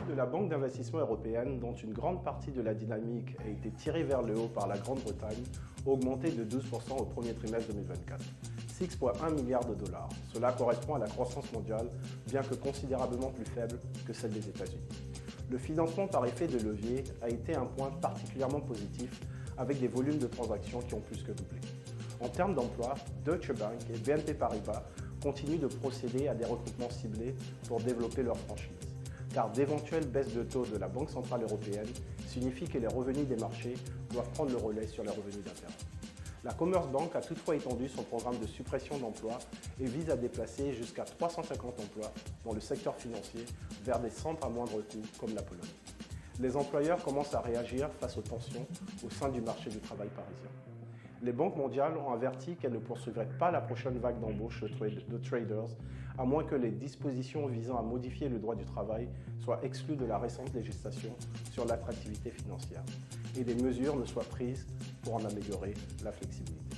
de la Banque d'investissement européenne, dont une grande partie de la dynamique a été tirée vers le haut par la Grande-Bretagne, a augmenté de 12% au premier trimestre 2024. 6,1 milliards de dollars. Cela correspond à la croissance mondiale, bien que considérablement plus faible que celle des États-Unis. Le financement par effet de levier a été un point particulièrement positif, avec des volumes de transactions qui ont plus que doublé. En termes d'emploi, Deutsche Bank et BNP Paribas continuent de procéder à des recrutements ciblés pour développer leur franchise, car d'éventuelles baisses de taux de la Banque centrale européenne signifient que les revenus des marchés doivent prendre le relais sur les revenus d'intérêt. La Commerce Bank a toutefois étendu son programme de suppression d'emplois et vise à déplacer jusqu'à 350 emplois dans le secteur financier vers des centres à moindre coût comme la Pologne. Les employeurs commencent à réagir face aux tensions au sein du marché du travail parisien. Les banques mondiales ont averti qu'elles ne poursuivraient pas la prochaine vague d'embauche de traders, à moins que les dispositions visant à modifier le droit du travail soient exclues de la récente législation sur l'attractivité financière et des mesures ne soient prises pour en améliorer la flexibilité.